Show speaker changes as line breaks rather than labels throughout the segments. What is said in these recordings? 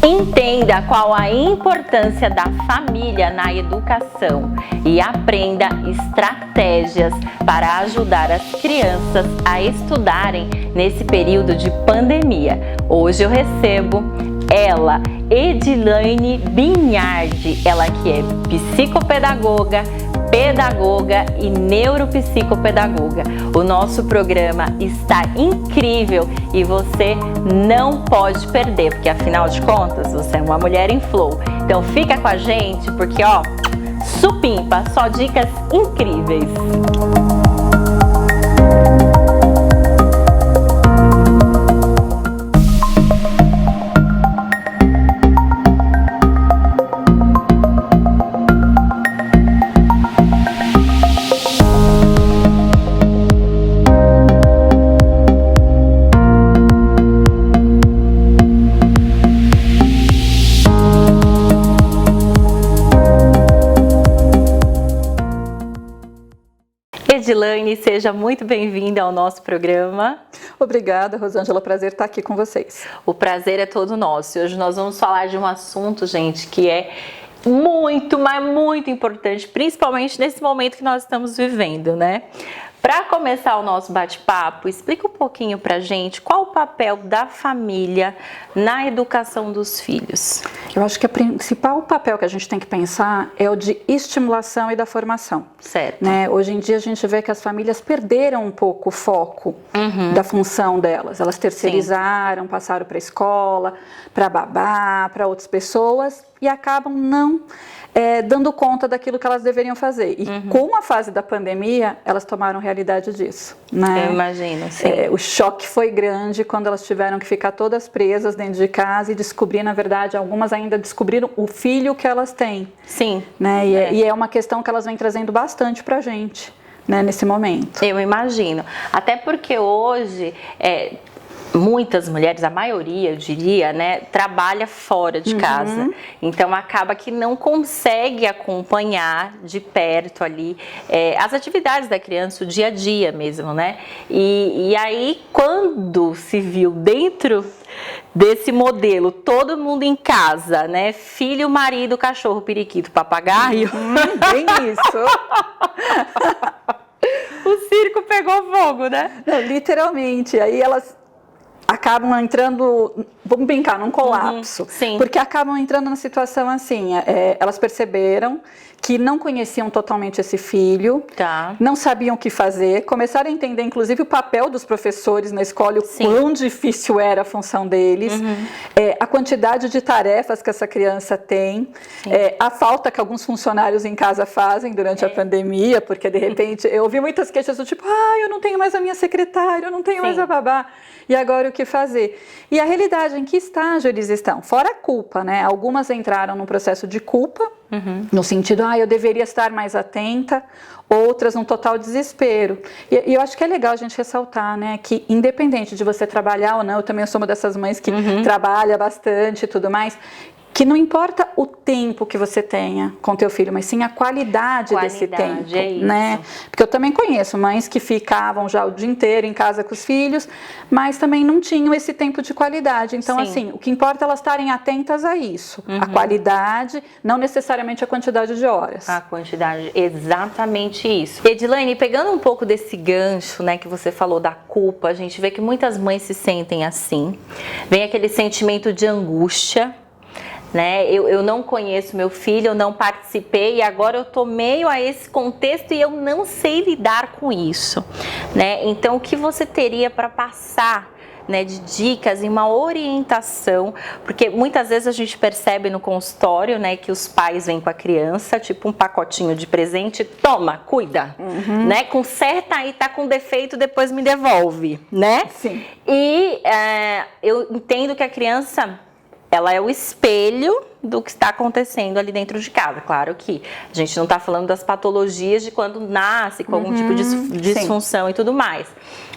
Entenda qual a importância da família na educação e aprenda estratégias para ajudar as crianças a estudarem nesse período de pandemia. Hoje eu recebo ela, Edilaine Binhardi, ela que é psicopedagoga, pedagoga e neuropsicopedagoga. O nosso programa está incrível e você não pode perder, porque afinal de contas você é uma mulher em flow. Então fica com a gente porque supimpa, só dicas incríveis. Edilaine, seja muito bem-vinda ao nosso programa.
Obrigada, Rosângela, prazer estar aqui com vocês.
O prazer é todo nosso. Hoje nós vamos falar de um assunto, gente, que é muito, mas muito importante, principalmente nesse momento que nós estamos vivendo, né? Para começar o nosso bate-papo, explica um pouquinho pra gente qual o papel da família na educação dos filhos.
Eu acho que o principal papel que a gente tem que pensar é o de estimulação e da formação.
Certo.
Né? Hoje em dia a gente vê que as famílias perderam um pouco o foco da função delas. Elas terceirizaram, passaram para a escola, para babá, para outras pessoas e acabam não dando conta daquilo que elas deveriam fazer. E com a fase da pandemia, elas tomaram realidade disso. Né?
Eu imagino, sim.
O choque foi grande quando elas tiveram que ficar todas presas dentro de casa e descobrir, na verdade, algumas ainda descobriram o filho que elas têm.
Sim.
Né? E é uma questão que elas vêm trazendo bastante pra gente, né, nesse momento.
Eu imagino. Até porque hoje muitas mulheres, a maioria, eu diria, né, trabalha fora de casa. Então acaba que não consegue acompanhar de perto ali as atividades da criança, o dia a dia mesmo, né? E aí, quando se viu dentro desse modelo, todo mundo em casa, né? Filho, marido, cachorro, periquito, papagaio.
Bem isso.
O circo pegou fogo, né?
Não, literalmente. Aí elas acabam entrando, vamos brincar, num colapso.
Sim.
Porque acabam entrando numa situação assim, elas perceberam que não conheciam totalmente esse filho, não sabiam o que fazer, começaram a entender inclusive o papel dos professores na escola, o quão difícil era a função deles, a quantidade de tarefas que essa criança tem, a falta que alguns funcionários em casa fazem durante a pandemia, porque de repente eu ouvi muitas queixas do tipo, eu não tenho mais a minha secretária, eu não tenho mais a babá, e agora o que fazer? E a realidade, em que estágio eles estão? Fora a culpa, né? Algumas entraram num processo de culpa, no sentido, eu deveria estar mais atenta, outras num total desespero. E eu acho que é legal a gente ressaltar, né, que independente de você trabalhar ou não, eu também sou uma dessas mães que trabalha bastante e tudo mais, que não importa o tempo que você tenha com teu filho, mas sim a qualidade desse tempo, né? Porque eu também conheço mães que ficavam já o dia inteiro em casa com os filhos, mas também não tinham esse tempo de qualidade. Então, assim, o que importa é elas estarem atentas a isso, a qualidade, não necessariamente a quantidade de horas.
A quantidade, exatamente isso. Edilaine, pegando um pouco desse gancho, né, que você falou da culpa, a gente vê que muitas mães se sentem assim, vem aquele sentimento de angústia, né? Eu não conheço meu filho, eu não participei e agora eu tô meio a esse contexto e eu não sei lidar com isso, né? Então, o que você teria para passar, né, de dicas e uma orientação, porque muitas vezes a gente percebe no consultório, né, que os pais vêm com a criança, tipo um pacotinho de presente, toma, cuida, né, conserta aí, tá com defeito, depois me devolve, né?
Sim.
E eu entendo que a criança, ela é o espelho do que está acontecendo ali dentro de casa. Claro que a gente não está falando das patologias de quando nasce com algum tipo de disfunção e tudo mais.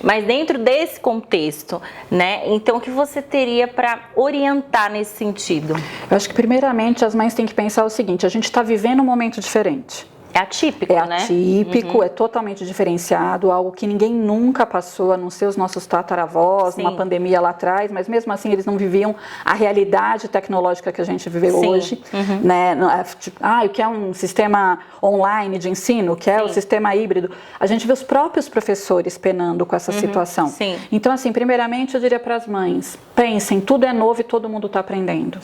Mas dentro desse contexto, né? Então, o que você teria para orientar nesse sentido?
Eu acho que primeiramente as mães têm que pensar o seguinte, a gente está vivendo um momento diferente.
É atípico, né?
É atípico, é totalmente diferenciado, algo que ninguém nunca passou, a não ser os nossos tataravós, numa pandemia lá atrás, mas mesmo assim eles não viviam a realidade tecnológica que a gente vive hoje, né? O que é um sistema online de ensino, o que é o sistema híbrido. A gente vê os próprios professores penando com essa situação. Então, assim, primeiramente eu diria para as mães, pensem, tudo é novo e todo mundo está aprendendo.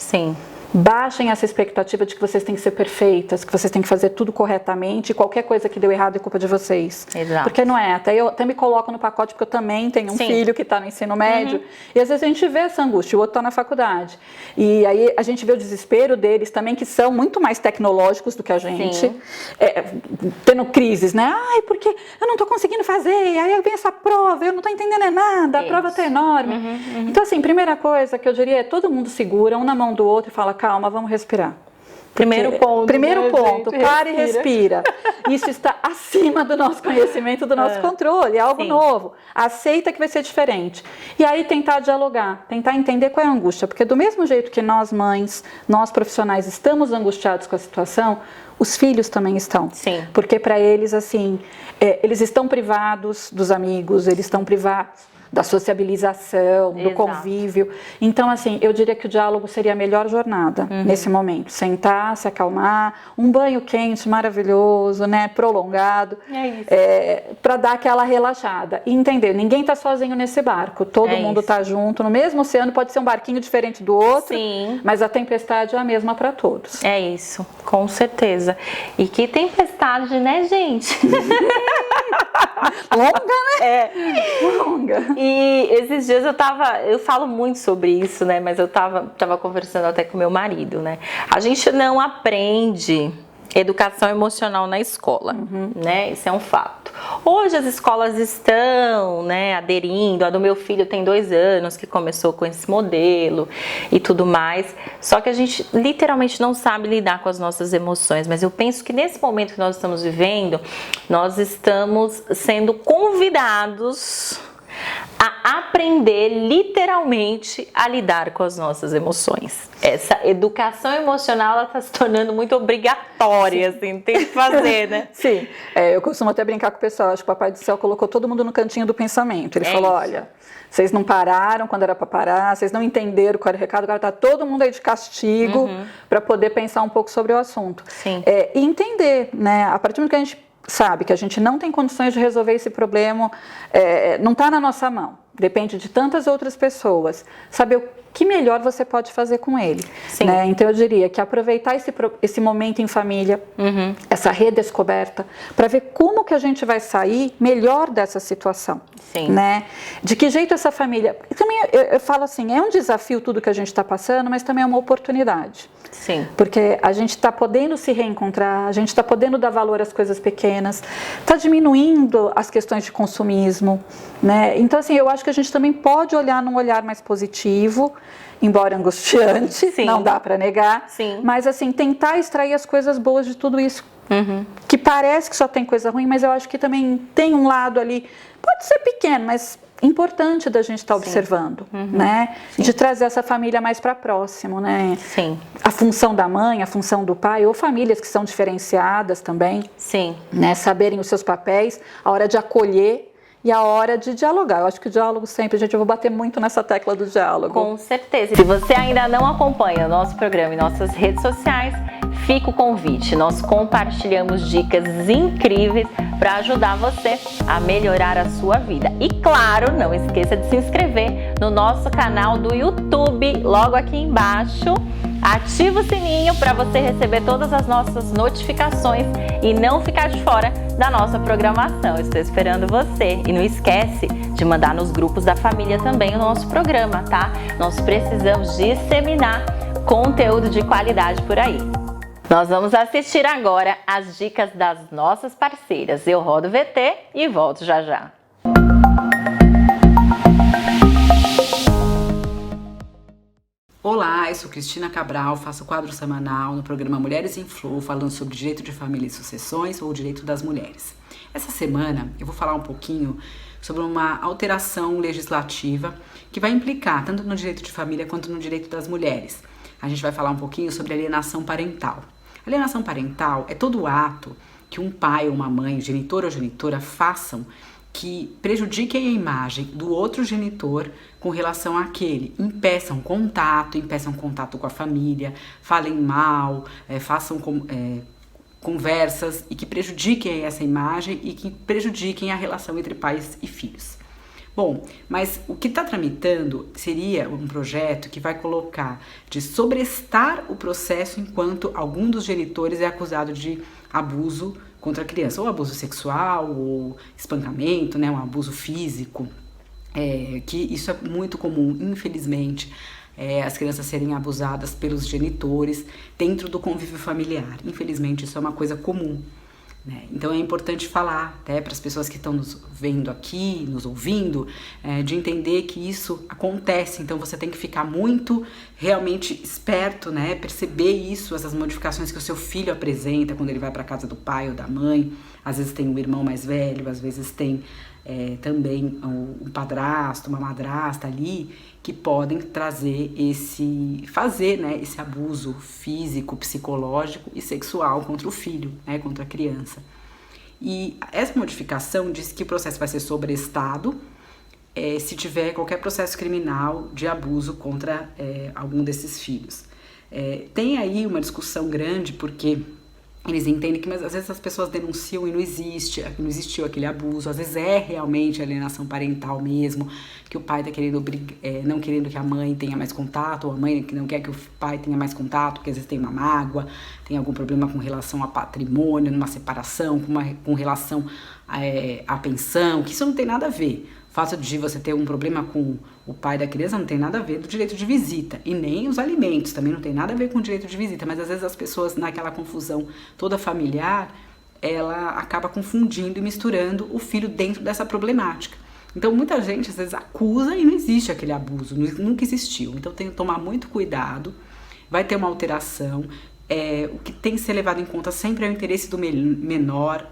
Baixem essa expectativa de que vocês têm que ser perfeitas, que vocês têm que fazer tudo corretamente e qualquer coisa que deu errado é culpa de vocês. Porque não é. Eu até me coloco no pacote porque eu também tenho um filho que está no ensino médio e às vezes a gente vê essa angústia, o outro está na faculdade. E aí a gente vê o desespero deles também, que são muito mais tecnológicos do que a gente, tendo crises, né? Ai, porque eu não estou conseguindo fazer, aí vem essa prova, eu não estou entendendo nada, a prova está enorme. Então, assim, primeira coisa que eu diria é todo mundo segura, um na mão do outro e fala, calma, vamos respirar.
Primeiro ponto,
para e respira. Isso está acima do nosso conhecimento, do nosso controle, é algo novo. Aceita que vai ser diferente. E aí tentar dialogar, tentar entender qual é a angústia, porque do mesmo jeito que nós mães, nós profissionais estamos angustiados com a situação, os filhos também estão. Porque para eles, assim, eles estão privados dos amigos, eles estão privados da sociabilização, do convívio. Então, assim, eu diria que o diálogo seria a melhor jornada nesse momento. Sentar, se acalmar, um banho quente maravilhoso, né, prolongado, para dar aquela relaxada. E entender, ninguém está sozinho nesse barco, todo mundo está junto, no mesmo oceano, pode ser um barquinho diferente do outro, mas a tempestade é a mesma para todos.
É isso, com certeza. E que tempestade, né, gente?
Longa, né? Longa.
E esses dias eu falo muito sobre isso, né? Mas eu tava conversando até com meu marido, né? A gente não aprende educação emocional na escola, né? Isso é um fato. Hoje as escolas estão, né, aderindo. A do meu filho tem 2 anos que começou com esse modelo e tudo mais. Só que a gente literalmente não sabe lidar com as nossas emoções. Mas eu penso que nesse momento que nós estamos vivendo, nós estamos sendo convidados a aprender literalmente a lidar com as nossas emoções. Essa educação emocional, ela está se tornando muito obrigatória, assim, tem que fazer, né?
Sim, eu costumo até brincar com o pessoal, acho que o Papai do Céu colocou todo mundo no cantinho do pensamento. Ele falou, olha, vocês não pararam quando era para parar, vocês não entenderam qual era o recado, agora está todo mundo aí de castigo para poder pensar um pouco sobre o assunto. E entender, né, a partir do momento que a gente sabe que a gente não tem condições de resolver esse problema, não está na nossa mão, depende de tantas outras pessoas, saber o que melhor você pode fazer com ele, né? Então eu diria que aproveitar esse momento em família, essa redescoberta, para ver como que a gente vai sair melhor dessa situação, né? De que jeito essa família... Também eu falo assim, é um desafio tudo que a gente está passando, mas também é uma oportunidade. Porque a gente está podendo se reencontrar, a gente está podendo dar valor às coisas pequenas, está diminuindo as questões de consumismo, né? Então, assim, eu acho que a gente também pode olhar num olhar mais positivo, embora angustiante, não dá para negar, mas, assim, tentar extrair as coisas boas de tudo isso, que parece que só tem coisa ruim, mas eu acho que também tem um lado ali, pode ser pequeno, mas importante da gente estar observando, né? De trazer essa família mais para próximo, né? A função da mãe, a função do pai, ou famílias que são diferenciadas também, né? Saberem os seus papéis, a hora de acolher e a hora de dialogar. Eu acho que o diálogo sempre, gente, eu vou bater muito nessa tecla do diálogo.
Com certeza. Se você ainda não acompanha o nosso programa em nossas redes sociais, fica o convite. Nós compartilhamos dicas incríveis para ajudar você a melhorar a sua vida. E claro, não esqueça de se inscrever no nosso canal do YouTube, logo aqui embaixo. Ativa o sininho para você receber todas as nossas notificações e não ficar de fora da nossa programação. Estou esperando você. E não esquece de mandar nos grupos da família também o nosso programa, tá? Nós precisamos disseminar conteúdo de qualidade por aí. Nós vamos assistir agora as dicas das nossas parceiras. Eu rodo o VT e volto já já.
Olá, eu sou Cristina Cabral, faço quadro semanal no programa Mulheres em Flow, falando sobre direito de família e sucessões ou direito das mulheres. Essa semana eu vou falar um pouquinho sobre uma alteração legislativa que vai implicar tanto no direito de família quanto no direito das mulheres. A gente vai falar um pouquinho sobre alienação parental. Alienação parental é todo ato que um pai ou uma mãe, genitor ou genitora, façam que prejudiquem a imagem do outro genitor com relação àquele. Impeçam contato com a família, falem mal, façam conversas e que prejudiquem essa imagem e que prejudiquem a relação entre pais e filhos. Bom, mas o que está tramitando seria um projeto que vai colocar de sobrestar o processo enquanto algum dos genitores é acusado de abuso contra a criança, ou abuso sexual, ou espancamento, né, um abuso físico, que isso é muito comum, infelizmente, as crianças serem abusadas pelos genitores dentro do convívio familiar. Infelizmente, isso é uma coisa comum. Então é importante falar até para as pessoas que estão nos vendo aqui, nos ouvindo, de entender que isso acontece. Então você tem que ficar muito realmente esperto, né? Perceber isso, essas modificações que o seu filho apresenta quando ele vai para a casa do pai ou da mãe. Às vezes tem um irmão mais velho, às vezes tem também um padrasto, uma madrasta ali, que podem fazer esse abuso físico, psicológico e sexual contra o filho, né, contra a criança. E essa modificação diz que o processo vai ser sobrestado se tiver qualquer processo criminal de abuso contra algum desses filhos. Tem aí uma discussão grande, porque eles entendem que às vezes as pessoas denunciam e não existiu aquele abuso, às vezes é realmente alienação parental mesmo, que o pai está não querendo que a mãe tenha mais contato, ou a mãe que não quer que o pai tenha mais contato, porque às vezes tem uma mágoa, tem algum problema com relação a patrimônio, numa separação, com relação à pensão, que isso não tem nada a ver. O fato de você ter um problema com o pai da criança não tem nada a ver do direito de visita, e nem os alimentos também não tem nada a ver com o direito de visita, mas às vezes as pessoas, naquela confusão toda familiar, ela acaba confundindo e misturando o filho dentro dessa problemática. Então muita gente às vezes acusa e não existe aquele abuso, nunca existiu. Então tem que tomar muito cuidado, vai ter uma alteração, o que tem que ser levado em conta sempre é o interesse do menor,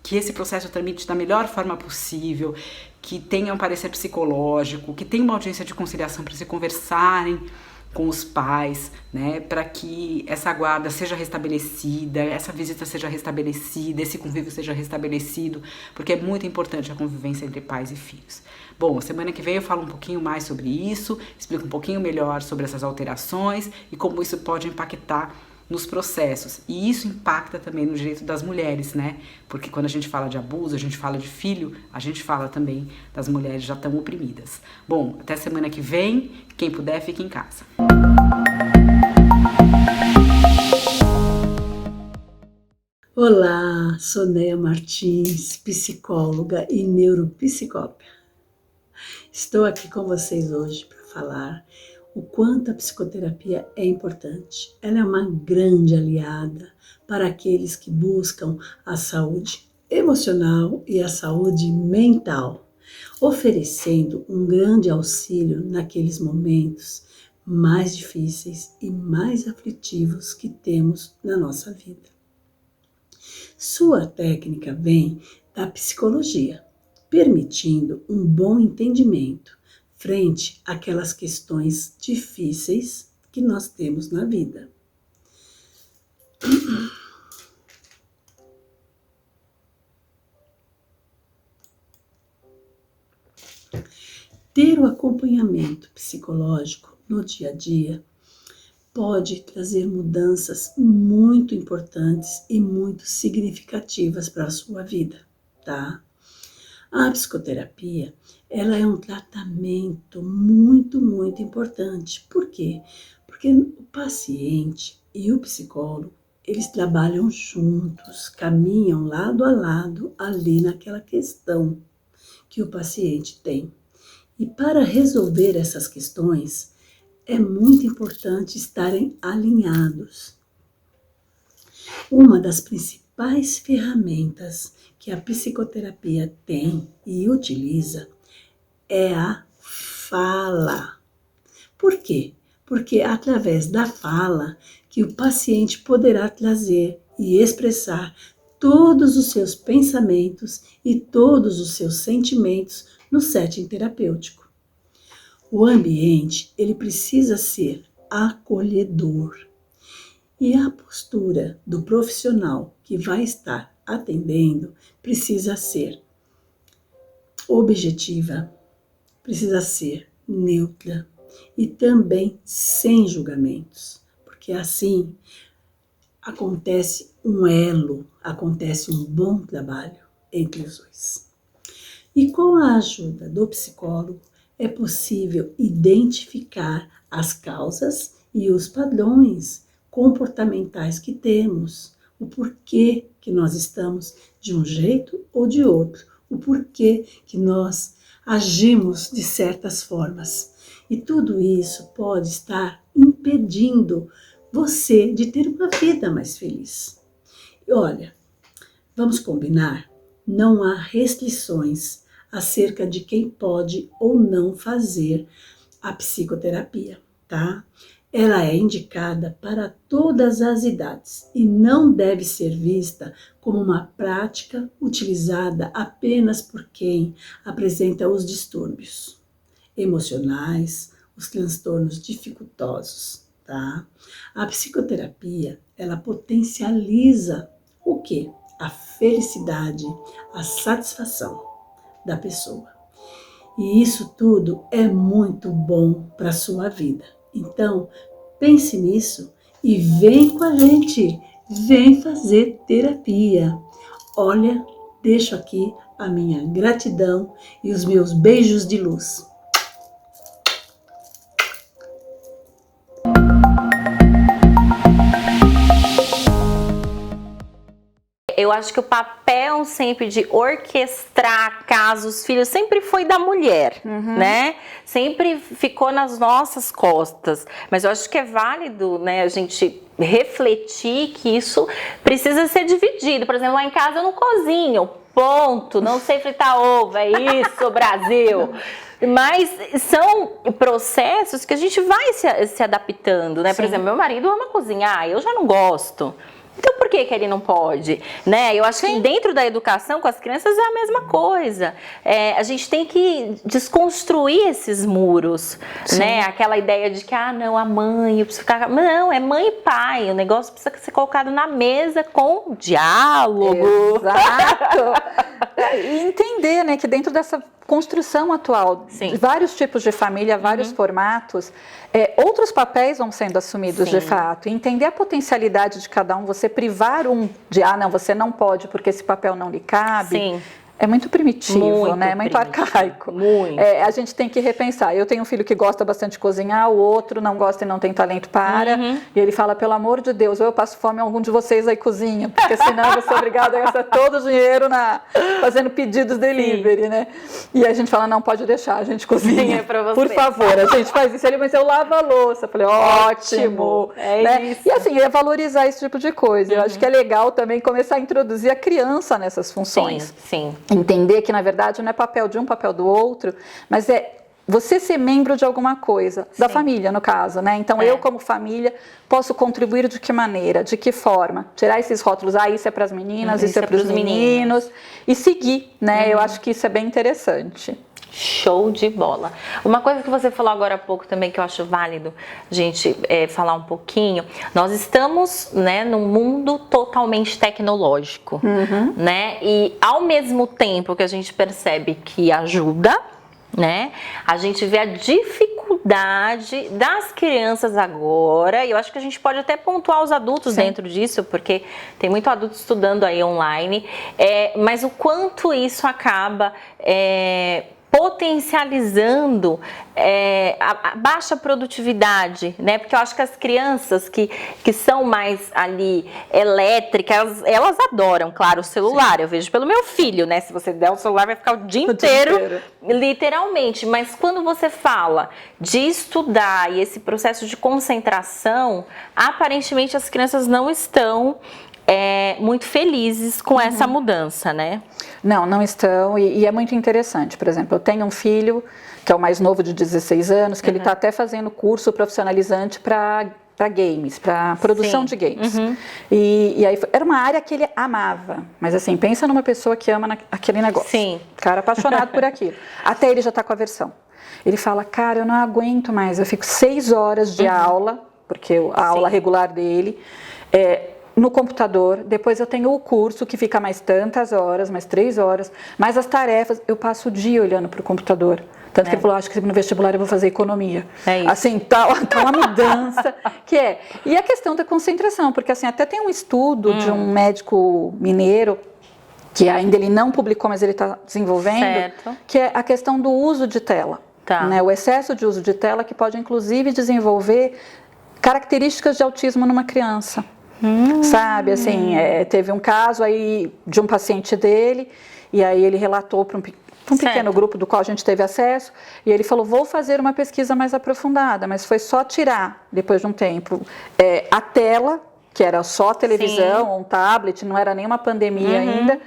que esse processo tramite da melhor forma possível, que tenha um parecer psicológico, que tenha uma audiência de conciliação para se conversarem com os pais, né, para que essa guarda seja restabelecida, essa visita seja restabelecida, esse convívio seja restabelecido, porque é muito importante a convivência entre pais e filhos. Bom, semana que vem eu falo um pouquinho mais sobre isso, explico um pouquinho melhor sobre essas alterações e como isso pode impactar nos processos. E isso impacta também no direito das mulheres, né? Porque quando a gente fala de abuso, a gente fala de filho, a gente fala também das mulheres já tão oprimidas. Bom, até semana que vem. Quem puder, fique em casa.
Olá, sou Neia Martins, psicóloga e neuropsicóloga. Estou aqui com vocês hoje para falar o quanto a psicoterapia é importante. Ela é uma grande aliada para aqueles que buscam a saúde emocional e a saúde mental, oferecendo um grande auxílio naqueles momentos mais difíceis e mais aflitivos que temos na nossa vida. Sua técnica vem da psicologia, permitindo um bom entendimento frente àquelas questões difíceis que nós temos na vida. Ter o acompanhamento psicológico no dia a dia pode trazer mudanças muito importantes e muito significativas para a sua vida, tá? A psicoterapia, ela é um tratamento muito, muito importante. Por quê? Porque o paciente e o psicólogo, eles trabalham juntos, caminham lado a lado ali naquela questão que o paciente tem. E para resolver essas questões, é muito importante estarem alinhados. Uma das principais ferramentas que a psicoterapia tem e utiliza é a fala. Por quê? Porque é através da fala que o paciente poderá trazer e expressar todos os seus pensamentos e todos os seus sentimentos no setting terapêutico. O ambiente, ele precisa ser acolhedor. E a postura do profissional que vai estar atendendo precisa ser objetiva, precisa ser neutra e também sem julgamentos, porque assim acontece um elo, acontece um bom trabalho entre os dois. E com a ajuda do psicólogo é possível identificar as causas e os padrões comportamentais que temos, o porquê que nós estamos de um jeito ou de outro, o porquê que nós agimos de certas formas. E tudo isso pode estar impedindo você de ter uma vida mais feliz. E olha, vamos combinar, não há restrições acerca de quem pode ou não fazer a psicoterapia, tá? Ela é indicada para todas as idades e não deve ser vista como uma prática utilizada apenas por quem apresenta os distúrbios emocionais, os transtornos dificultosos, tá? A psicoterapia, ela potencializa o quê? A felicidade, a satisfação da pessoa. E isso tudo é muito bom para a sua vida. Então, pense nisso e vem com a gente, vem fazer terapia. Olha, deixo aqui a minha gratidão e os meus beijos de luz.
Eu acho que o papel sempre de orquestrar a casa, os filhos, sempre foi da mulher, né? Sempre ficou nas nossas costas. Mas eu acho que é válido, né, a gente refletir que isso precisa ser dividido. Por exemplo, lá em casa eu não cozinho, ponto. Não sei fritar ovo, é isso, Brasil. Mas são processos que a gente vai se adaptando, né? Por exemplo, meu marido ama cozinhar, eu já não gosto. Então, por que ele não pode? Né? Eu acho que dentro da educação com as crianças é a mesma coisa. A gente tem que desconstruir esses muros, né? Aquela ideia de que, não, a mãe, eu preciso ficar... Não, é mãe e pai. O negócio precisa ser colocado na mesa com diálogo.
Exato. E entender, né, que dentro dessa construção atual, de vários tipos de família, vários formatos, outros papéis vão sendo assumidos de fato. E entender a potencialidade de cada um, você privar um de, não, você não pode porque esse papel não lhe cabe. É muito primitivo, né? Muito arcaico.
Muito.
A gente tem que repensar. Eu tenho um filho que gosta bastante de cozinhar, o outro não gosta e não tem talento para. E ele fala, pelo amor de Deus, ou eu passo fome, algum de vocês aí cozinha, porque senão eu vou ser obrigada a gastar todo o dinheiro fazendo pedidos delivery, né? E a gente fala, não, pode deixar, a gente cozinha.
Pra você.
Por favor, a gente faz isso. Ele, mas eu lavo a louça. Eu falei, ótimo. Né? Isso. E assim, valorizar esse tipo de coisa. Eu acho que é legal também começar a introduzir a criança nessas funções.
Sim.
Entender que, na verdade, não é papel de um, papel do outro, mas é você ser membro de alguma coisa, da família, no caso, né? Então, eu, como família, posso contribuir de que maneira, de que forma? Tirar esses rótulos, isso é para as meninas, isso é para os meninos, e seguir, né? Eu acho que isso é bem interessante.
Show de bola. Uma coisa que você falou agora há pouco também que eu acho válido a gente falar um pouquinho, nós estamos, né, num mundo totalmente tecnológico, né, e ao mesmo tempo que a gente percebe que ajuda, né, a gente vê a dificuldade das crianças agora, e eu acho que a gente pode até pontuar os adultos dentro disso, porque tem muito adulto estudando aí online, mas o quanto isso acaba potencializando a baixa produtividade, né? Porque eu acho que as crianças que são mais ali elétricas, elas adoram, claro, o celular. Eu vejo pelo meu filho, né? Se você der o celular, vai ficar o dia inteiro, literalmente. Mas quando você fala de estudar e esse processo de concentração, aparentemente as crianças não estão muito felizes com essa mudança, né?
Não estão, e é muito interessante. Por exemplo, eu tenho um filho, que é o mais novo de 16 anos, que ele está até fazendo curso profissionalizante para games, para produção de games. E aí era uma área que ele amava, mas assim, pensa numa pessoa que ama aquele negócio. Cara apaixonado por aquilo. Até ele já está com a aversão. Ele fala, cara, eu não aguento mais, eu fico 6 horas de aula, porque a aula regular dele no computador, depois eu tenho o curso que fica mais tantas horas, mais 3 horas, mais as tarefas, eu passo o dia olhando para o computador. Tanto que ele falou, acho que no vestibular eu vou fazer economia.
É isso.
Assim, tá uma mudança que é. E a questão da concentração, porque assim, até tem um estudo de um médico mineiro, que ainda ele não publicou, mas ele está desenvolvendo, que é a questão do uso de tela. Né? O excesso de uso de tela que pode, inclusive, desenvolver características de autismo numa criança. Sabe, assim, teve um caso aí de um paciente dele, e aí ele relatou para um pequeno grupo do qual a gente teve acesso, e ele falou, vou fazer uma pesquisa mais aprofundada, mas foi só tirar, depois de um tempo, a tela, que era só televisão, um tablet, não era nenhuma pandemia ainda,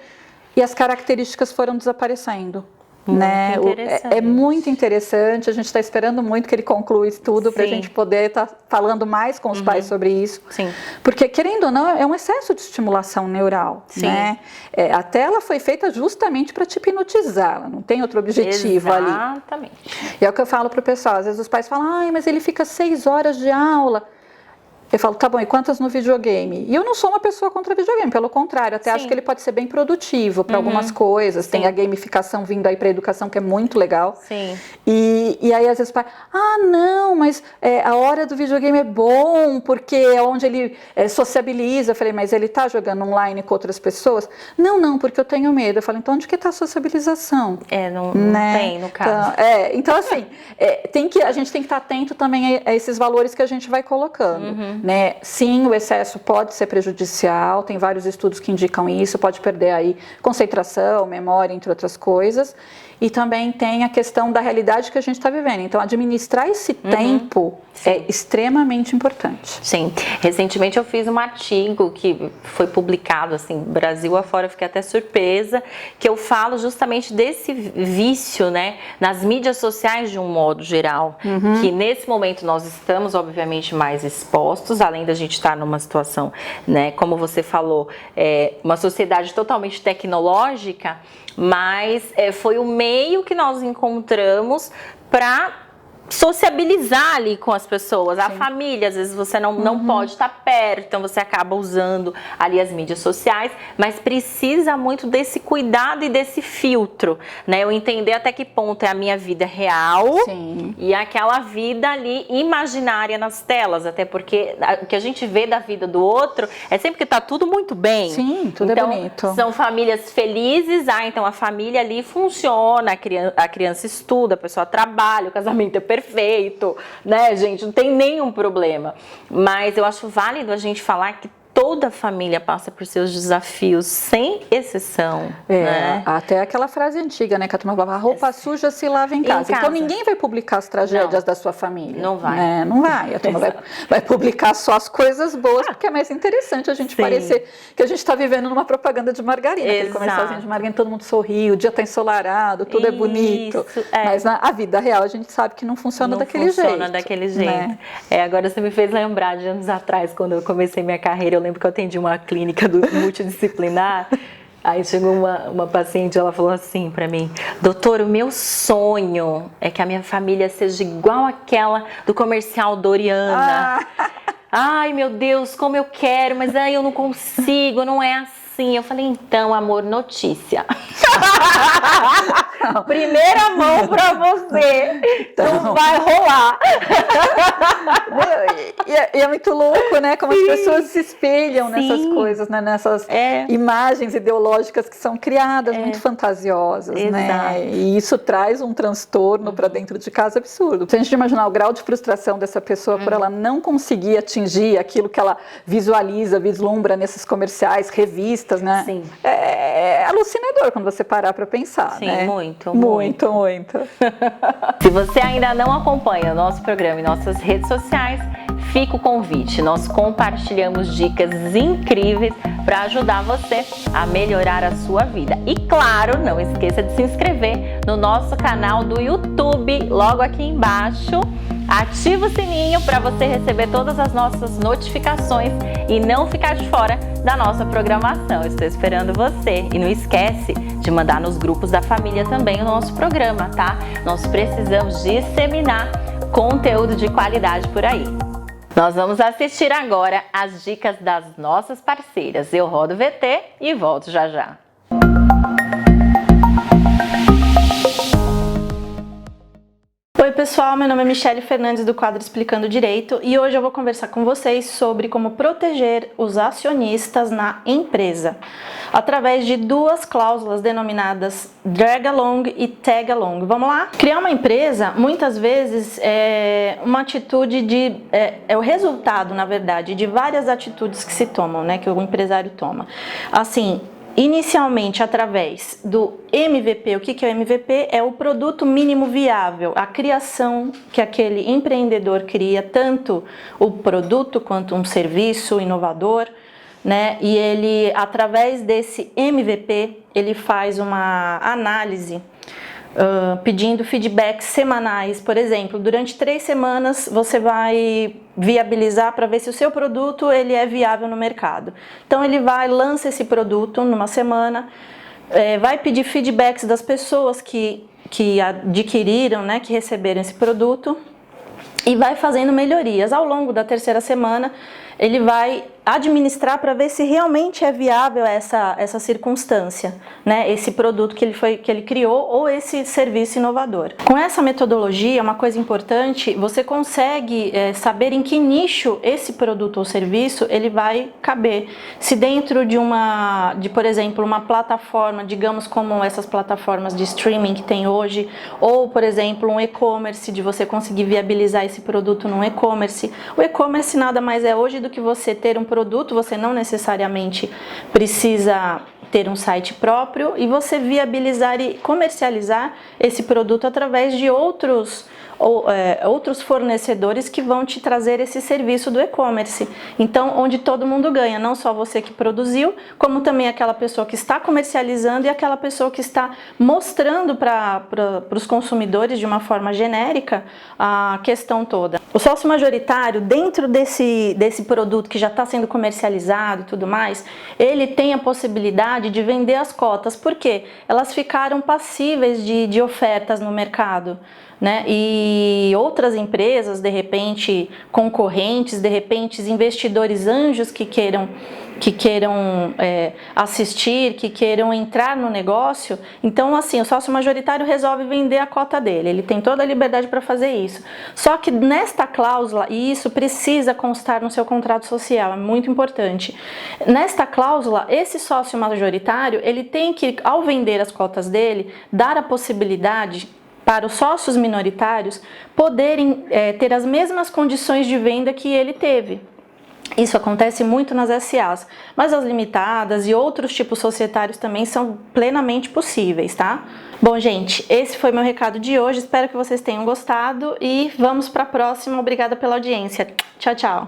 e as características foram desaparecendo. Né? É muito interessante, a gente está esperando muito que ele conclua isso tudo para a gente poder estar falando mais com os pais sobre isso. Porque, querendo ou não, é um excesso de estimulação neural. Né? A tela foi feita justamente para te hipnotizar, ela não tem outro objetivo ali.
Exatamente.
E é o que eu falo para o pessoal, às vezes os pais falam, ai, mas ele fica 6 horas de aula. Eu falo, tá bom, e quantas no videogame? E eu não sou uma pessoa contra videogame, pelo contrário, até acho que ele pode ser bem produtivo para algumas coisas. Tem a gamificação vindo aí para a educação, que é muito legal. E aí, às vezes, o pai, não, mas a hora do videogame é bom, porque é onde ele sociabiliza. Eu falei, mas ele tá jogando online com outras pessoas? Não, porque eu tenho medo. Eu falei, então onde que tá a sociabilização?
Não tem, no caso.
Então assim, a gente tem que estar atento também a esses valores que a gente vai colocando. Né? Sim, o excesso pode ser prejudicial, tem vários estudos que indicam isso, pode perder aí concentração, memória, entre outras coisas. E também tem a questão da realidade que a gente está vivendo. Então, administrar esse tempo é extremamente importante.
Sim. Recentemente eu fiz um artigo que foi publicado, assim, Brasil afora, eu fiquei até surpresa, que eu falo justamente desse vício, né, nas mídias sociais de um modo geral. Que nesse momento nós estamos, obviamente, mais expostos, além da gente estar numa situação, né, como você falou, uma sociedade totalmente tecnológica, mas foi o meio que nós encontramos para sociabilizar ali com as pessoas, a família, às vezes você não pode estar perto, então você acaba usando ali as mídias sociais, mas precisa muito desse cuidado e desse filtro, né? Eu entender até que ponto é a minha vida real e aquela vida ali imaginária nas telas, até porque o que a gente vê da vida do outro é sempre que tá tudo muito bem.
Sim, tudo
então,
é bonito.
São famílias felizes, então a família ali funciona, a criança estuda, a pessoa trabalha, o casamento é perfeito, né, gente? Não tem nenhum problema. Mas eu acho válido a gente falar que toda família passa por seus desafios, sem exceção. Né?
Até aquela frase antiga, né? Que a turma falava, a roupa suja se lava em casa. Então ninguém vai publicar as tragédias da sua família.
Não vai.
Não vai. A turma vai publicar só as coisas boas, porque é mais interessante a gente parecer que a gente está vivendo numa propaganda de margarina. Aquele comercialzinho de margarina, todo mundo sorri, o dia está ensolarado, tudo é bonito. Mas a vida real a gente sabe que não funciona daquele jeito.
Não funciona daquele jeito. Né? Agora você me fez lembrar de anos atrás, quando eu comecei minha carreira, eu lembro que eu atendi uma clínica multidisciplinar, aí chegou uma paciente, ela falou assim pra mim, doutor, o meu sonho é que a minha família seja igual aquela do comercial Doriana. Ai, meu Deus, como eu quero, mas aí eu não consigo, não é assim. Eu falei, então, amor, notícia. Primeira mão pra você. Então, não vai rolar.
E é muito louco, né? Como as pessoas se espelham nessas coisas, né? Nessas imagens ideológicas que são criadas, muito fantasiosas, né? E isso traz um transtorno para dentro de casa absurdo. Se a gente imaginar o grau de frustração dessa pessoa por ela não conseguir atingir aquilo que ela visualiza, vislumbra nesses comerciais, revistas, né?
Sim.
É alucinador quando você parar para pensar, né?
Muito.
Se
você ainda não acompanha o nosso programa e nossas redes sociais, fica o convite. Nós compartilhamos dicas incríveis para ajudar você a melhorar a sua vida. E claro, não esqueça de se inscrever no nosso canal do YouTube, logo aqui embaixo. Ativa o sininho para você receber todas as nossas notificações e não ficar de fora da nossa programação. Estou esperando você. E não esquece de mandar nos grupos da família também o nosso programa, tá? Nós precisamos disseminar conteúdo de qualidade por aí. Nós vamos assistir agora as dicas das nossas parceiras. Eu rodo o VT e volto já já.
Oi pessoal, meu nome é Michele Fernandes do quadro Explicando Direito e hoje eu vou conversar com vocês sobre como proteger os acionistas na empresa através de duas cláusulas denominadas Drag Along e Tag Along. Vamos lá? Criar uma empresa muitas vezes é uma atitude é o resultado, na verdade, de várias atitudes que se tomam, né, que o empresário toma. Assim, inicialmente através do MVP. O que é o MVP? É o produto mínimo viável, a criação que aquele empreendedor cria, tanto o produto quanto um serviço inovador, né? E ele, através desse MVP, ele faz uma análise pedindo feedbacks semanais. Por exemplo, durante 3 semanas você vai viabilizar para ver se o seu produto ele é viável no mercado. Então ele lança esse produto numa semana, vai pedir feedbacks das pessoas que adquiriram, né, que receberam esse produto, e vai fazendo melhorias. Ao longo da 3ª semana ele vai administrar para ver se realmente é viável essa circunstância, né? Esse produto que ele criou ou esse serviço inovador. Com essa metodologia, uma coisa importante, você consegue saber em que nicho esse produto ou serviço ele vai caber. Se dentro de por exemplo, uma plataforma, digamos como essas plataformas de streaming que tem hoje, ou por exemplo um e-commerce, de você conseguir viabilizar esse produto num e-commerce. O e-commerce nada mais é hoje do que você ter um produto, você não necessariamente precisa ter um site próprio, e você viabilizar e comercializar esse produto através de outros fornecedores que vão te trazer esse serviço do e-commerce. Então, onde todo mundo ganha, não só você que produziu, como também aquela pessoa que está comercializando e aquela pessoa que está mostrando para os consumidores de uma forma genérica a questão toda. O sócio majoritário, dentro desse produto que já está sendo comercializado e tudo mais, ele tem a possibilidade de vender as cotas, porque elas ficaram passíveis de ofertas no mercado, né? E outras empresas, de repente concorrentes, de repente investidores anjos que queiram assistir, que queiram entrar no negócio. Então, assim, o sócio majoritário resolve vender a cota dele, ele tem toda a liberdade para fazer isso. Só que nesta cláusula, e isso precisa constar no seu contrato social, é muito importante, nesta cláusula, esse sócio majoritário, ele tem que, ao vender as cotas dele, dar a possibilidade para os sócios minoritários poderem ter as mesmas condições de venda que ele teve. Isso acontece muito nas SAs, mas as limitadas e outros tipos societários também são plenamente possíveis, tá? Bom, gente, esse foi meu recado de hoje, espero que vocês tenham gostado e vamos para a próxima. Obrigada pela audiência. Tchau, tchau!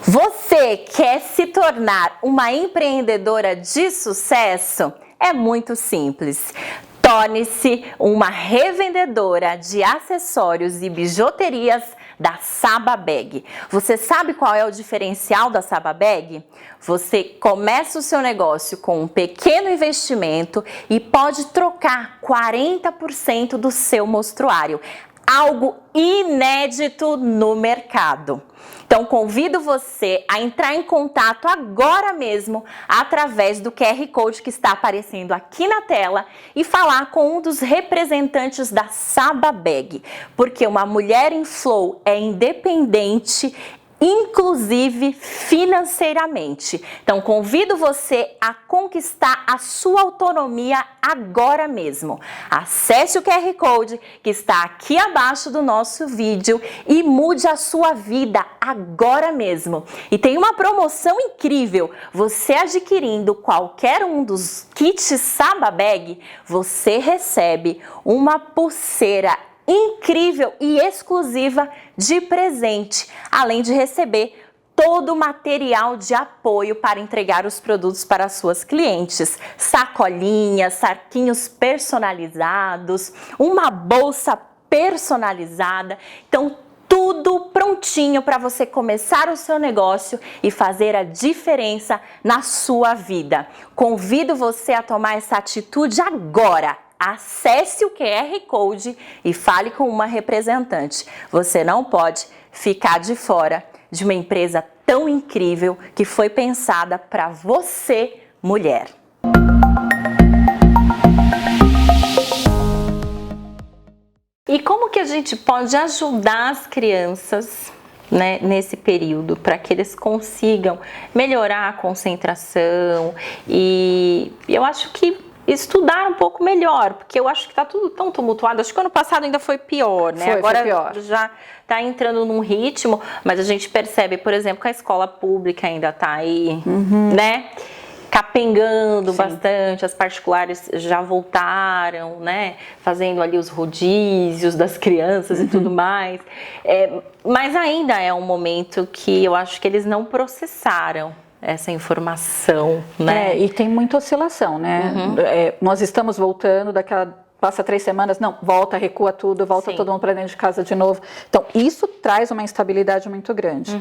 Você quer se tornar uma empreendedora de sucesso? É muito simples. Torne-se uma revendedora de acessórios e bijuterias da Saba Bag. Você sabe qual é o diferencial da Saba Bag? Você começa o seu negócio com um pequeno investimento e pode trocar 40% do seu mostruário. Algo inédito no mercado. Então, convido você a entrar em contato agora mesmo através do QR Code que está aparecendo aqui na tela e falar com um dos representantes da Saba Bag, porque uma mulher em flow é independente, inclusive financeiramente. Então, convido você a conquistar a sua autonomia agora mesmo. Acesse o QR Code que está aqui abaixo do nosso vídeo e mude a sua vida agora mesmo. E tem uma promoção incrível. Você adquirindo qualquer um dos kits Saba Bag, você recebe uma pulseira incrível e exclusiva de presente, além de receber todo o material de apoio para entregar os produtos para suas clientes, sacolinhas, saquinhos personalizados, uma bolsa personalizada. Então, tudo prontinho para você começar o seu negócio e fazer a diferença na sua vida. Convido você a tomar essa atitude agora. acesse o QR Code e fale com uma representante. Você não pode ficar de fora de uma empresa tão incrível que foi pensada para você, mulher. E como que a gente pode ajudar as crianças, né, nesse período, para que eles consigam melhorar a concentração e eu acho que estudar um pouco melhor, porque eu acho que está tudo tão tumultuado. Acho que ano passado ainda foi pior, né? Agora foi pior. Já está entrando num ritmo, mas a gente percebe, por exemplo, que a escola pública ainda está aí, né? Capengando bastante, as particulares já voltaram, né? Fazendo ali os rodízios das crianças e tudo mais. Mas ainda é um momento que eu acho que eles não processaram essa informação, né?
E tem muita oscilação, né? Nós estamos voltando, passa 3 semanas, não, volta, recua tudo, volta todo mundo para dentro de casa de novo. Então, isso traz uma instabilidade muito grande.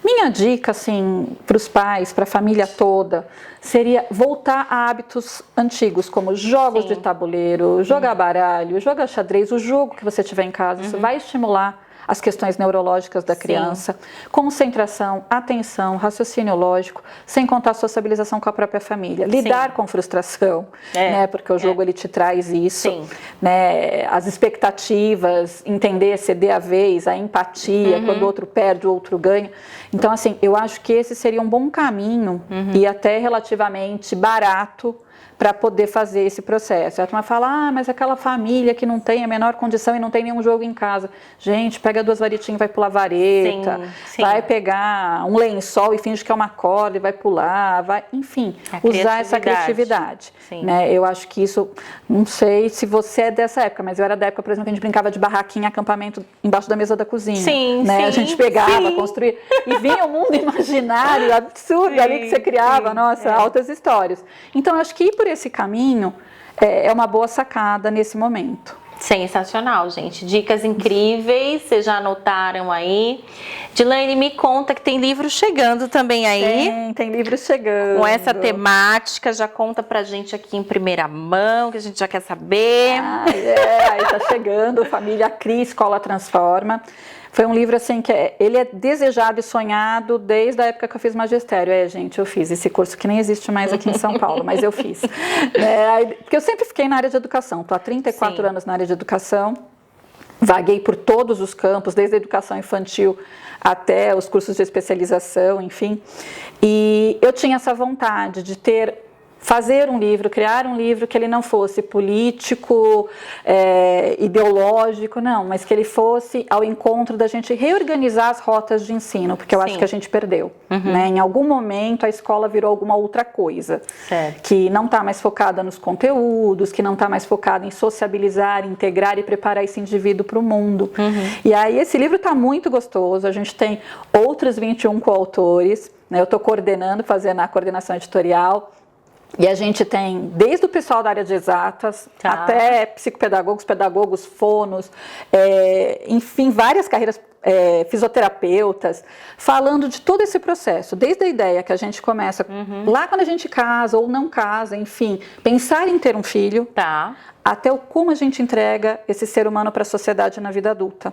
Minha dica, assim, para os pais, para a família toda, seria voltar a hábitos antigos, como jogos de tabuleiro, jogar baralho, jogar xadrez, o jogo que você tiver em casa, isso vai estimular as questões neurológicas da criança, concentração, atenção, raciocínio lógico, sem contar a sociabilização com a própria família. Lidar com frustração, né? Porque o jogo ele te traz isso, né? As expectativas, entender, ceder a vez, a empatia, quando o outro perde, o outro ganha. Então, assim, eu acho que esse seria um bom caminho e até relativamente barato para poder fazer esse processo. A turma fala, mas aquela família que não tem a menor condição e não tem nenhum jogo em casa. Gente, pega 2 varetinhas, vai pular vareta, vai pegar um lençol e finge que é uma corda e vai pular, enfim, usar essa criatividade. Né? Eu acho que isso, não sei se você é dessa época, mas eu era da época, por exemplo, que a gente brincava de barraquinha, acampamento embaixo da mesa da cozinha. Né? A gente pegava, construía, e vinha o mundo imaginário, absurdo ali que você criava, altas histórias. Então, eu acho que ir por esse caminho é uma boa sacada nesse momento.
Sensacional, gente. Dicas incríveis, vocês já anotaram aí. Dilaine, me conta que tem livro chegando também aí.
Tem livro chegando.
Com essa temática, já conta pra gente aqui em primeira mão, que a gente já quer saber.
Aí tá chegando, Família Cria, Escola Transforma. Foi um livro assim que ele é desejado e sonhado desde a época que eu fiz magistério. Gente, eu fiz esse curso que nem existe mais aqui em São Paulo, mas eu fiz. Porque eu sempre fiquei na área de educação, estou há 34 anos na área de educação, vaguei por todos os campos, desde a educação infantil até os cursos de especialização, enfim. E eu tinha essa vontade de fazer um livro, criar um livro que ele não fosse político, ideológico, não, mas que ele fosse ao encontro da gente reorganizar as rotas de ensino, porque eu acho que a gente perdeu. Né? Em algum momento a escola virou alguma outra coisa, que não está mais focada nos conteúdos, que não está mais focada em sociabilizar, integrar e preparar esse indivíduo para o mundo. E aí esse livro está muito gostoso, a gente tem outros 21 coautores, né? Eu estou coordenando, fazendo a coordenação editorial. E a gente tem, desde o pessoal da área de exatas, até psicopedagogos, pedagogos, fonos, enfim, várias carreiras, fisioterapeutas, falando de todo esse processo, desde a ideia que a gente começa lá quando a gente casa ou não casa, enfim, pensar em ter um filho, até como a gente entrega esse ser humano para a sociedade na vida adulta.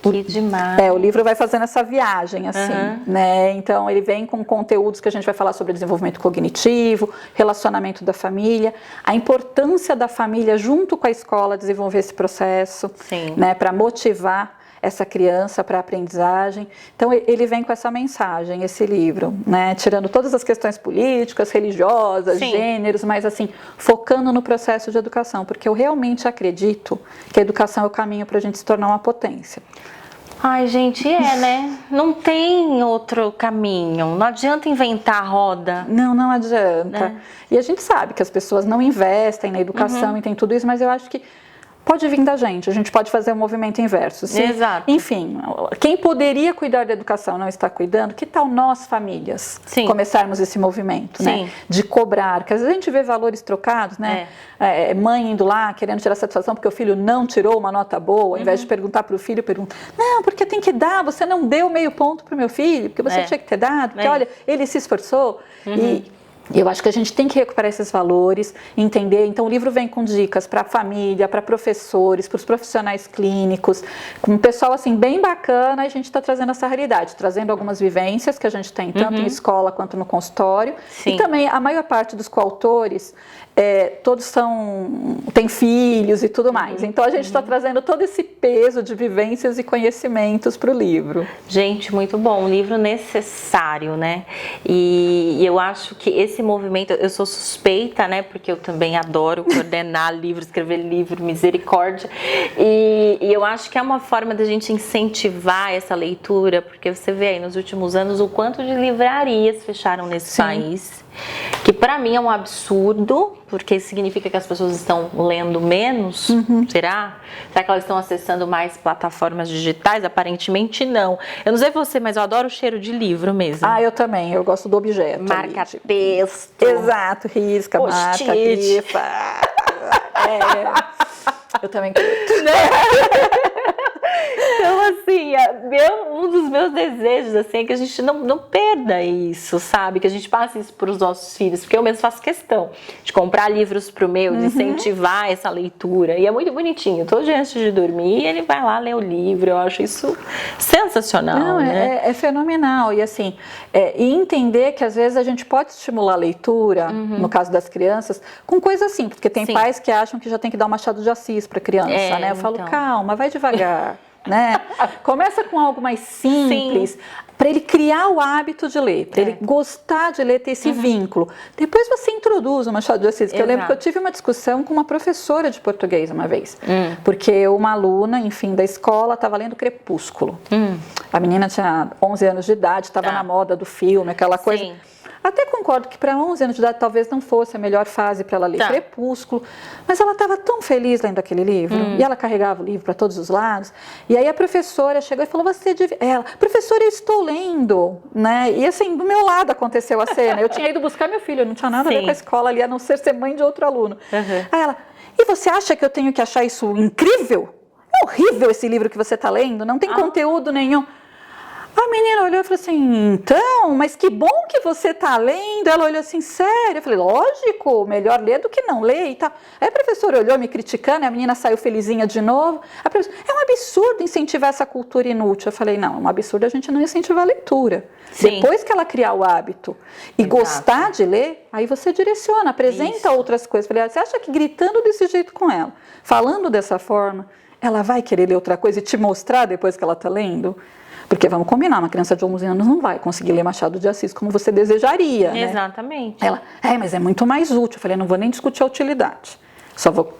Que demais.
O livro vai fazendo essa viagem, assim, né? Então, ele vem com conteúdos que a gente vai falar sobre desenvolvimento cognitivo, relacionamento da família, a importância da família junto com a escola desenvolver esse processo, né? Para motivar essa criança para a aprendizagem. Então, ele vem com essa mensagem, esse livro, né? Tirando todas as questões políticas, religiosas, gêneros, mas assim, focando no processo de educação, porque eu realmente acredito que a educação é o caminho para a gente se tornar uma potência.
Ai, gente, né? Não tem outro caminho. Não adianta inventar a roda.
Não adianta. E a gente sabe que as pessoas não investem na educação e tem tudo isso, mas eu acho que pode vir da gente, a gente pode fazer um movimento inverso.
Exato.
Enfim, quem poderia cuidar da educação não está cuidando, que tal nós, famílias, começarmos esse movimento, né? De cobrar, porque às vezes a gente vê valores trocados, né? Mãe indo lá, querendo tirar satisfação porque o filho não tirou uma nota boa, ao invés de perguntar para o filho, pergunta, não, porque tem que dar, você não deu meio ponto para o meu filho, porque você tinha que ter dado, porque olha, ele se esforçou. Eu acho que a gente tem que recuperar esses valores, entender. Então o livro vem com dicas para a família, para professores, para os profissionais clínicos, com um pessoal assim bem bacana. A gente está trazendo essa realidade, trazendo algumas vivências que a gente tem tanto em escola quanto no consultório. Sim. E também a maior parte dos coautores, todos têm filhos e tudo mais. Então a gente está trazendo todo esse peso de vivências e conhecimentos para o livro.
Gente, muito bom, um livro necessário, né? E eu acho que esse movimento, eu sou suspeita, né? Porque eu também adoro coordenar livro, escrever livro, misericórdia. E eu acho que é uma forma da gente incentivar essa leitura, porque você vê aí nos últimos anos o quanto de livrarias fecharam nesse país. Que para mim é um absurdo, porque significa que as pessoas estão lendo menos, será? Será que elas estão acessando mais plataformas digitais? Aparentemente não. Eu não sei você, mas eu adoro o cheiro de livro mesmo.
Eu também, eu gosto do objeto.
Marca texto.
Exato, risca, marca, grifa. Eu também curto.
Então, assim, um dos meus desejos, assim, é que a gente não perda isso, sabe? Que a gente passe isso para os nossos filhos, porque eu mesmo faço questão de comprar livros pro meu, de incentivar essa leitura. E é muito bonitinho. Todo dia antes de dormir, ele vai lá ler o livro. Eu acho isso sensacional, né?
É fenomenal. E assim, e entender que às vezes a gente pode estimular a leitura, no caso das crianças, com coisa simples. Porque tem pais que acham que já tem que dar um Machado de Assis para criança, né? Eu falo, calma, vai devagar. Né? Começa com algo mais simples, para ele criar o hábito de ler, para ele gostar de ler, ter esse vínculo. Depois você introduz o Machado de Assis, que eu lembro que eu tive uma discussão com uma professora de português uma vez, porque uma aluna, enfim, da escola estava lendo Crepúsculo. A menina tinha 11 anos de idade, estava na moda do filme, aquela coisa. Até concordo que para 11 anos de idade talvez não fosse a melhor fase para ela ler Crepúsculo, mas ela estava tão feliz lendo aquele livro, e ela carregava o livro para todos os lados, e aí a professora chegou e falou, professora, eu estou lendo, né? E assim, do meu lado aconteceu a cena, eu tinha ido buscar meu filho, eu não tinha nada a ver com a escola ali, a não ser mãe de outro aluno. Aí ela, e você acha que eu tenho que achar isso incrível? É horrível esse livro que você está lendo, não tem conteúdo nenhum. A menina olhou e falou assim, então, mas que bom que você está lendo. Ela olhou assim, sério? Eu falei, lógico, melhor ler do que não ler e tal. Aí a professora olhou me criticando, e a menina saiu felizinha de novo. A professora, é um absurdo incentivar essa cultura inútil. Eu falei, não, é um absurdo a gente não incentivar a leitura. Depois que ela criar o hábito e gostar de ler, aí você direciona, apresenta outras coisas. Eu falei, você acha que gritando desse jeito com ela, falando dessa forma, ela vai querer ler outra coisa e te mostrar depois que ela está lendo? Porque vamos combinar, uma criança de 11 anos não vai conseguir ler Machado de Assis como você desejaria, né?
Exatamente.
Ela, mas é muito mais útil. Eu falei, não vou nem discutir a utilidade, só vou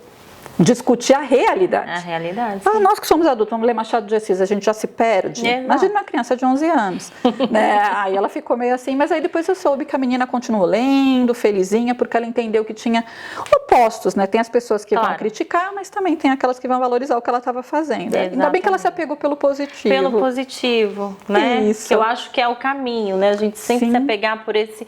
discutir a realidade.
A realidade.
Nós que somos adultos, vamos ler Machado de Assis, a gente já se perde. Imagina uma criança de 11 anos. Né? Aí ela ficou meio assim, mas aí depois eu soube que a menina continuou lendo, felizinha, porque ela entendeu que tinha opostos, né? Tem as pessoas que vão criticar, mas também tem aquelas que vão valorizar o que ela estava fazendo. Ainda bem que ela se apegou pelo positivo.
Pelo positivo, né?
Isso.
Que eu acho que é o caminho, né? A gente sempre se apegar por esse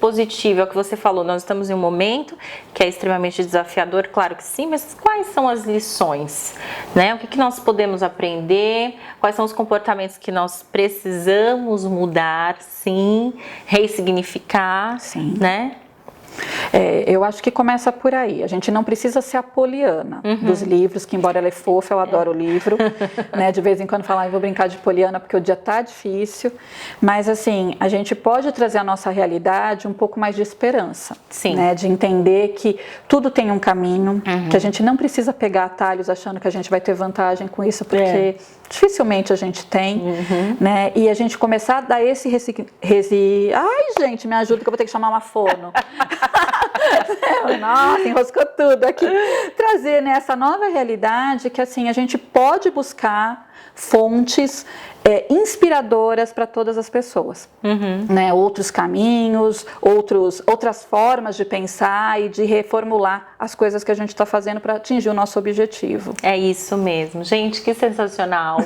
positivo. É o que você falou, nós estamos em um momento que é extremamente desafiador, claro que sim, mas quais são as lições, né? O que nós podemos aprender? Quais são os comportamentos que nós precisamos mudar, ressignificar, né?
Eu acho que começa por aí. A gente não precisa ser a Poliana dos livros, que embora ela é fofa, eu adoro o livro. Né? De vez em quando falar, eu vou brincar de Poliana porque o dia tá difícil. Mas assim, a gente pode trazer à nossa realidade um pouco mais de esperança. Né? De entender que tudo tem um caminho, que a gente não precisa pegar atalhos achando que a gente vai ter vantagem com isso, porque dificilmente a gente tem. Né? E a gente começar a dar esse Ai, gente, me ajuda que eu vou ter que chamar uma fono. Nossa, enroscou tudo aqui. Trazer, né, essa nova realidade que assim a gente pode buscar fontes inspiradoras para todas as pessoas, né? Outros caminhos, outras formas de pensar e de reformular as coisas que a gente está fazendo para atingir o nosso objetivo.
É isso mesmo, gente, que sensacional.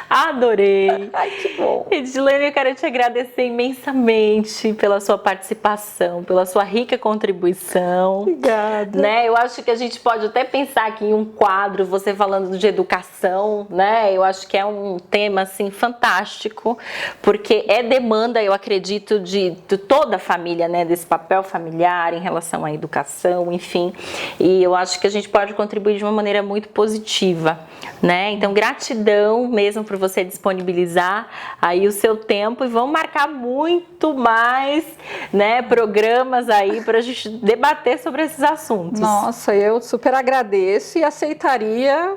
Adorei.
Ai, que
bom.
Edilene, eu quero te agradecer imensamente pela sua participação, pela sua rica contribuição.
Obrigada.
Né? Eu acho que a gente pode até pensar aqui em um quadro, você falando de educação, né? Eu acho que é um tema, assim, fantástico, porque é demanda, eu acredito, de toda a família, né? Desse papel familiar em relação à educação, enfim. E eu acho que a gente pode contribuir de uma maneira muito positiva, né? Então, gratidão mesmo por você disponibilizar aí o seu tempo, e vamos marcar muito mais, né, programas aí para a gente debater sobre esses assuntos.
Nossa, eu super agradeço e aceitaria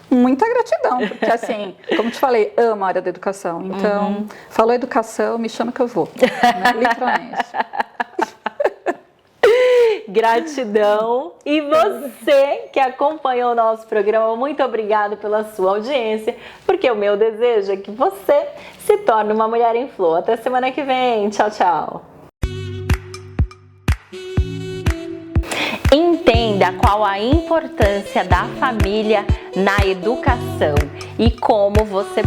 muita gratidão, porque assim, como te falei, amo a área da educação, então falou educação, me chama que eu vou, né? Literalmente.
Gratidão. E você que acompanhou o nosso programa, muito obrigado pela sua audiência, porque o meu desejo é que você se torne uma mulher em flor. Até semana que vem. Tchau, tchau. Entenda qual a importância da família na educação e como você...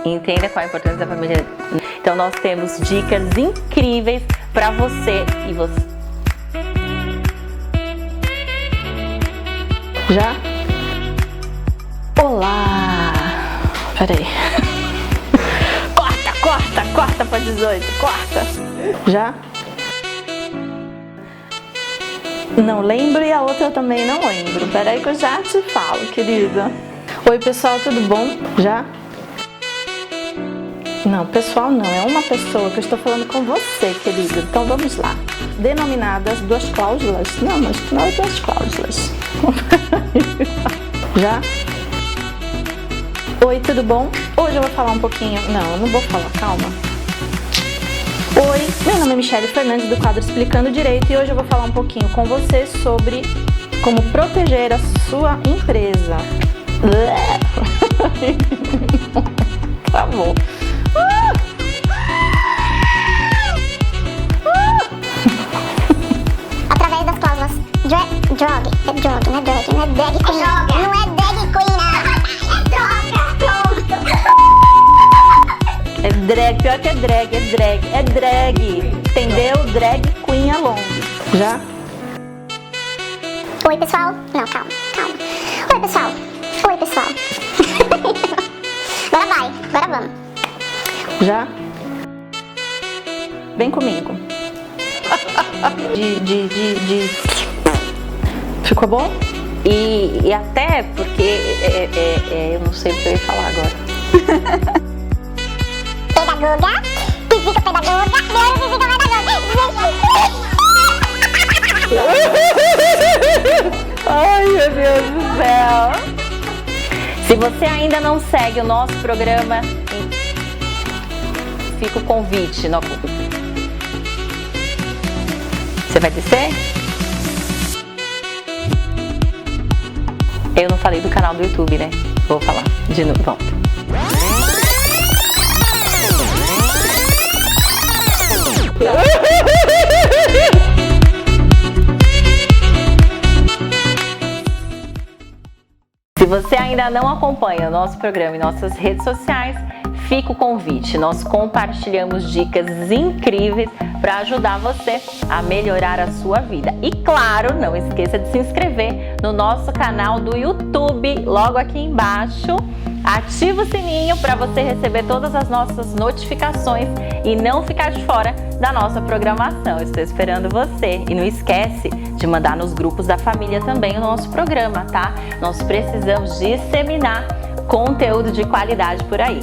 Entenda qual a importância da família. Então nós temos dicas incríveis para você e você.
Já? Olá! Peraí.
Corta para 18, corta.
Já? Não lembro, e a outra eu também não lembro. Peraí que eu já te falo, querida. Oi, pessoal, tudo bom? Já? Não, pessoal não, é uma pessoa que eu estou falando com você, querido. Então vamos lá. Denominadas duas cláusulas. Não, mas não é duas cláusulas. Já? Oi, tudo bom? Hoje eu vou falar um pouquinho... Não, eu não vou falar, calma. Oi, meu nome é Michele Fernandes do quadro Explicando Direito, e hoje eu vou falar um pouquinho com você sobre como proteger a sua empresa. Tá bom.
Através das cláusulas drag queen, não é drag queen,
É drag, pior que é drag, entendeu? Drag queen along.
Já?
Oi, pessoal. Não, calma. Oi, pessoal. Agora vamos.
Já? Vem comigo. Ficou bom?
E até porque eu não sei o que eu ia falar agora.
Pedagoga, física pedagoga,
Ai, meu Deus do céu. Se você ainda não segue o nosso programa, fica o convite. Você vai descer? Eu não falei do canal do YouTube, né? Vou falar de novo. Volta. Se você ainda não acompanha o nosso programa e nossas redes sociais, fica o convite. Nós compartilhamos dicas incríveis para ajudar você a melhorar a sua vida. E claro, não esqueça de se inscrever no nosso canal do YouTube, logo aqui embaixo. Ativa o sininho para você receber todas as nossas notificações e não ficar de fora da nossa programação. Estou esperando você. E não esquece de mandar nos grupos da família também o nosso programa, tá? Nós precisamos disseminar conteúdo de qualidade por aí.